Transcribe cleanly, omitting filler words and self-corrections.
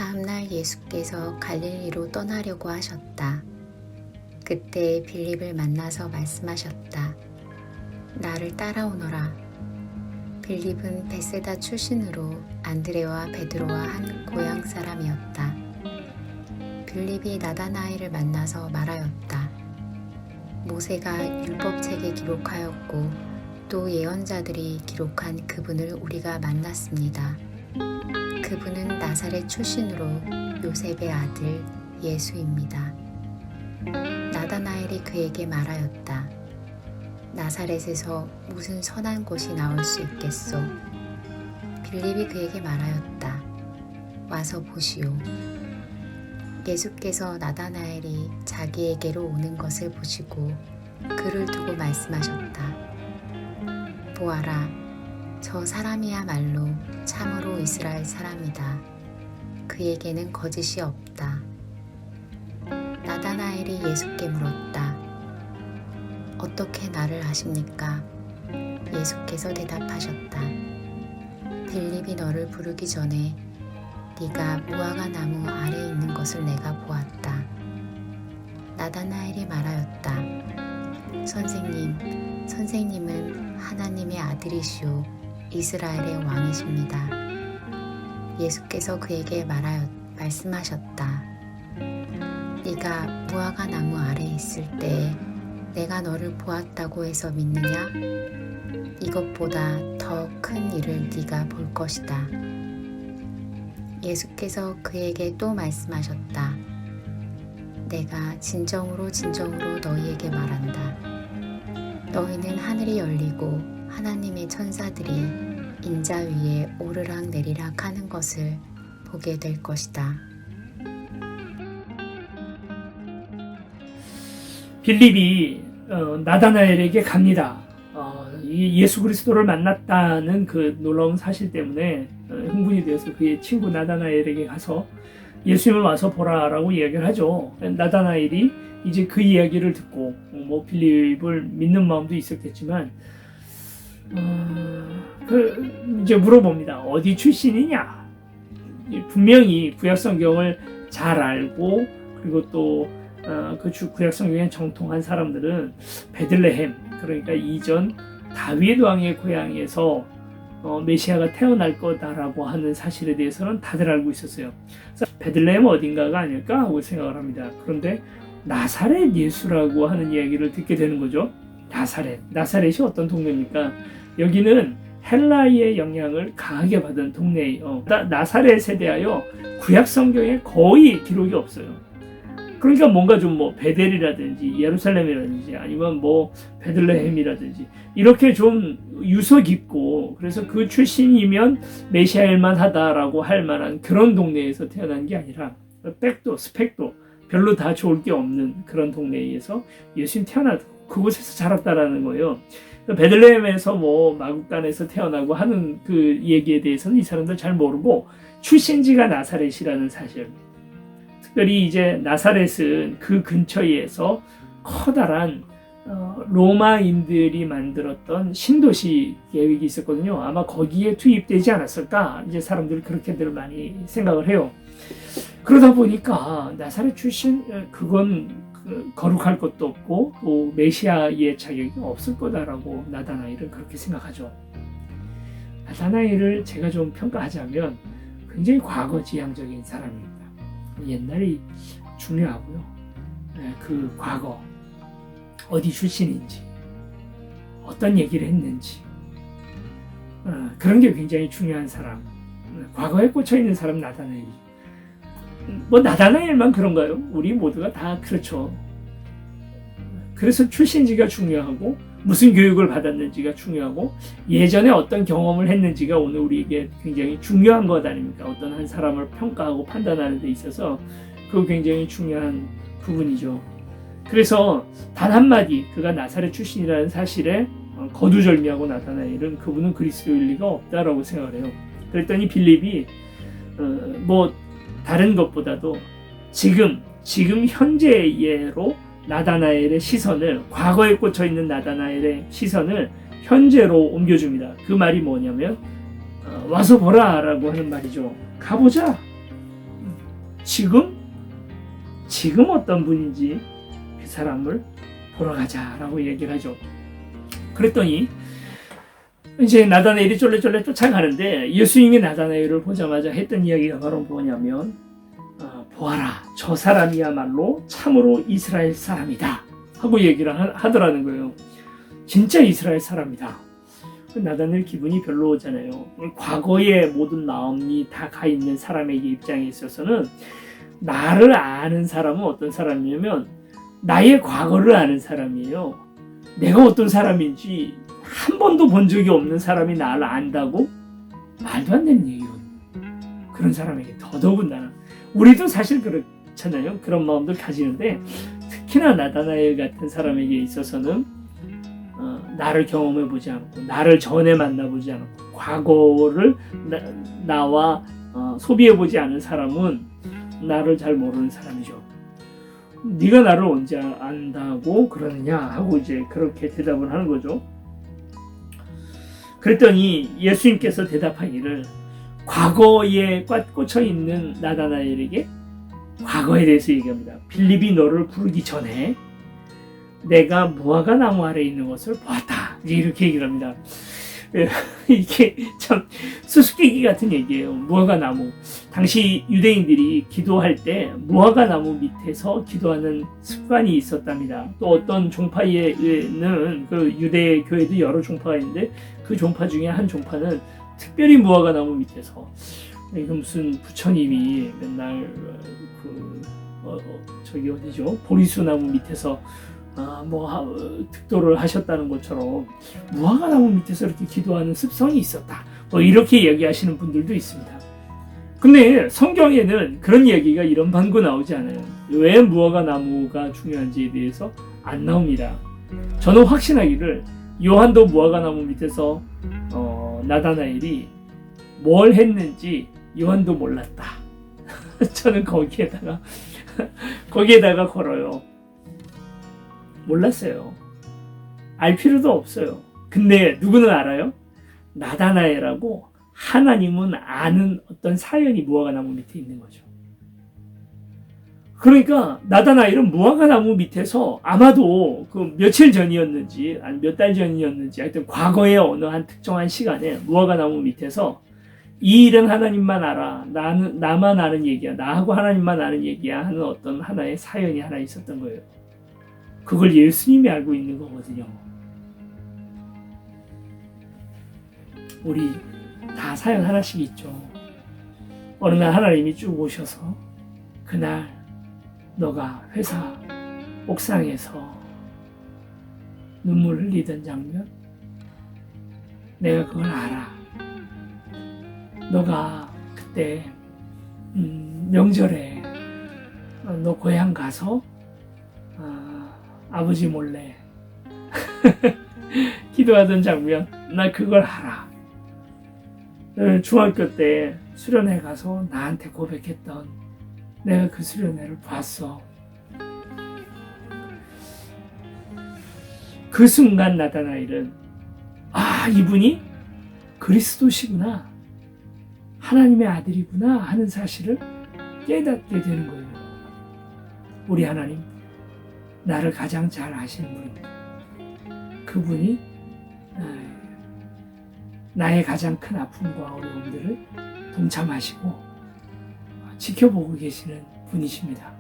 다음날 예수께서 갈릴리로 떠나려고 하셨다. 그때 빌립을 만나서 말씀하셨다. 나를 따라오너라. 빌립은 베세다 출신으로 안드레와 베드로와 한 고향 사람이었다. 빌립이 나다나엘을 만나서 말하였다. 모세가 율법책에 기록하였고 또 예언자들이 기록한 그분을 우리가 만났습니다. 그분은 나사렛 출신으로 요셉의 아들 예수입니다. 나다나엘이 그에게 말하였다. 나사렛에서 무슨 선한 것이 나올 수 있겠소? 빌립이 그에게 말하였다. 와서 보시오. 예수께서 나다나엘이 자기에게로 오는 것을 보시고 그를 두고 말씀하셨다. 보아라, 저 사람이야말로 참으로 이스라엘 사람이다. 그에게는 거짓이 없다. 나다나엘이 예수께 물었다. 어떻게 나를 아십니까? 예수께서 대답하셨다. 빌립이 너를 부르기 전에 네가 무화과 나무 아래에 있는 것을 내가 보았다. 나다나엘이 말하였다. 선생님은 하나님의 아들이시오 이스라엘의 왕이십니다. 예수께서 그에게 말씀하셨다. 네가 무화과 나무 아래에 있을 때 내가 너를 보았다고 해서 믿느냐? 이것보다 더 큰 일을 네가 볼 것이다. 예수께서 그에게 또 말씀하셨다. 내가 진정으로 너희에게 말한다. 너희는 하늘이 열리고 하나님의 천사들이 인자 위에 오르락 내리락 하는 것을 보게 될 것이다. 빌립이 나다나엘에게 갑니다. 예수 그리스도를 만났다는 그 놀라운 사실 때문에 흥분이 되어서 그의 친구 나다나엘에게 가서 예수님을 와서 보라라고 이야기를 하죠. 나다나엘이 이제 그 이야기를 듣고 빌립을 믿는 마음도 있었겠지만 이제 물어봅니다. 어디 출신이냐? 분명히 구약성경을 잘 알고 그리고 또 그 구약성경에 정통한 사람들은 베들레헴, 그러니까 이전 다윗 왕의 고향에서 메시아가 태어날 거다라고 하는 사실에 대해서는 다들 알고 있었어요. 그래서 베들레헴 어딘가가 아닐까 하고 생각을 합니다. 그런데 나사렛 예수라고 하는 이야기를 듣게 되는 거죠. 나사렛이 어떤 동네입니까? 여기는 헬라의 영향을 강하게 받은 동네예요. 나사렛에 대하여 구약성경에 거의 기록이 없어요. 그러니까 뭔가 좀 베델이라든지 예루살렘이라든지 아니면 베들레헴이라든지 이렇게 좀 유서 깊고 그래서 그 출신이면 메시아일만 하다라고 할 만한 그런 동네에서 태어난 게 아니라 스펙도 별로 다 좋을 게 없는 그런 동네에서 예수님 태어나도 그곳에서 자랐다라는 거예요. 베들레헴에서 마국간에서 태어나고 하는 그 얘기에 대해서는 이 사람들 잘 모르고 출신지가 나사렛이라는 사실. 특별히 이제 나사렛은 그 근처에서 커다란 로마인들이 만들었던 신도시 계획이 있었거든요. 아마 거기에 투입되지 않았을까? 이제 사람들이 그렇게들 많이 생각을 해요. 그러다 보니까 나사렛 출신 그건 거룩할 것도 없고 또 메시아의 자격이 없을 거다라고 나다나엘은 그렇게 생각하죠. 나다나엘을 제가 좀 평가하자면 굉장히 과거지향적인 사람입니다. 옛날이 중요하고요. 그 과거 어디 출신인지 어떤 얘기를 했는지 그런 게 굉장히 중요한 사람. 과거에 꽂혀있는 사람 나다나엘. 나다나엘만 그런가요? 우리 모두가 다 그렇죠. 그래서 출신지가 중요하고 무슨 교육을 받았는지가 중요하고 예전에 어떤 경험을 했는지가 오늘 우리에게 굉장히 중요한 것 아닙니까? 어떤 한 사람을 평가하고 판단하는 데 있어서 그거 굉장히 중요한 부분이죠. 그래서 단 한마디 그가 나사렛 출신이라는 사실에 거두절미하고 나타나일은 그분은 그리스도일 리가 없다라고 생각을 해요. 그랬더니 빌립이 다른 것보다도 지금 현재예로 나다나엘의 시선을 과거에 꽂혀있는 나다나엘의 시선을 현재로 옮겨줍니다. 그 말이 뭐냐면 와서 보라 라고 하는 말이죠. 가보자. 지금 어떤 분인지 그 사람을 보러 가자라고 얘기를 하죠. 그랬더니 이제 나다나엘이 쫄래쫄래 쫓아가는데 예수님이 나다나엘을 보자마자 했던 이야기가 바로 뭐냐면 보아라, 저 사람이야말로 참으로 이스라엘 사람이다 하고 얘기를 하더라는 거예요. 진짜 이스라엘 사람이다. 나다나엘 기분이 별로 오잖아요. 과거의 모든 마음이 다 가 있는 사람에게 입장에 있어서는 나를 아는 사람은 어떤 사람이냐면 나의 과거를 아는 사람이에요. 내가 어떤 사람인지 한 번도 본 적이 없는 사람이 나를 안다고? 말도 안 되는 얘기거든요. 그런 사람에게 더더군다나 우리도 사실 그렇잖아요. 그런 마음들 가지는데 특히나 나다나엘 같은 사람에게 있어서는 나를 경험해보지 않고 나를 전에 만나보지 않고 과거를 나와 소비해보지 않은 사람은 나를 잘 모르는 사람이죠. 네가 나를 언제 안다고 그러느냐 하고 이제 그렇게 대답을 하는 거죠. 그랬더니 예수님께서 대답하기를 과거에 꽂혀 있는 나다나엘에게 과거에 대해서 얘기합니다. 빌립이 너를 부르기 전에 내가 무화과 나무 아래에 있는 것을 보았다. 이렇게 얘기를 합니다. 이게 참 수수께끼 같은 얘기예요. 무화과 나무. 당시 유대인들이 기도할 때 무화과 나무 밑에서 기도하는 습관이 있었답니다. 또 어떤 종파에는 그 유대 교회도 여러 종파가 있는데 그 종파 중에 한 종파는 특별히 무화과 나무 밑에서 이거 무슨 부처님이 맨날 저기 어디죠? 보리수 나무 밑에서 득도를 하셨다는 것처럼 무화과 나무 밑에서 이렇게 기도하는 습성이 있었다. 이렇게 얘기하시는 분들도 있습니다. 근데 성경에는 그런 얘기가 이런 방구 나오지 않아요. 왜 무화과 나무가 중요한지에 대해서 안 나옵니다. 저는 확신하기를 요한도 무화과 나무 밑에서 나다나엘이 뭘 했는지 요한도 몰랐다. 저는 거기에다가 걸어요. 몰랐어요. 알 필요도 없어요. 근데 누구는 알아요? 나다나엘하고 하나님은 아는 어떤 사연이 무화과 나무 밑에 있는 거죠. 그러니까 나다나엘은 무화과 나무 밑에서 아마도 그 며칠 전이었는지 아니 몇 달 전이었는지 하여튼 과거의 어느 한 특정한 시간에 무화과 나무 밑에서 이 일은 하나님만 알아. 나만 아는 얘기야. 나하고 하나님만 아는 얘기야 하는 어떤 하나의 사연이 하나 있었던 거예요. 그걸 예수님이 알고 있는 거거든요. 우리 다 사연 하나씩 있죠. 어느 날 하나님이 쭉 오셔서 그날 너가 회사 옥상에서 눈물 흘리던 장면 내가 그걸 알아. 너가 그때 명절에 너 고향 가서 아버지 몰래 기도하던 장면 나 그걸 알아. 중학교 때 수련회 가서 나한테 고백했던 내가 그 수련회를 봤어. 그 순간 나다나엘은 이분이 그리스도시구나. 하나님의 아들이구나 하는 사실을 깨닫게 되는 거예요. 우리 하나님 나를 가장 잘 아시는 분입니다. 그분이 나의 가장 큰 아픔과 어려움들을 동참하시고 지켜보고 계시는 분이십니다.